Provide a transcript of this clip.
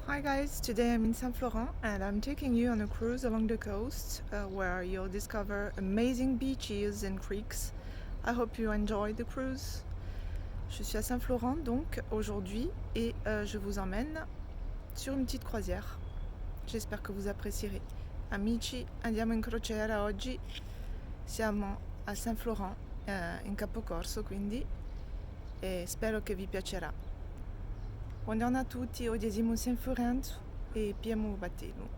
Hi guys, today I'm in Saint Florent and I'm taking you on a cruise along the coast where you'll discover amazing beaches and creeks. I hope you enjoy the cruise. Je suis à Saint Florent donc aujourd'hui et je vous emmène sur une petite croisière. J'espère que vous apprécierez. Amici, andiamo in crociera oggi. Siamo a Saint Florent in Capocorso quindi e spero che vi piacerà. Buongiorno a tutti, oggi siamo a Saint Florent e abbiamo battuto.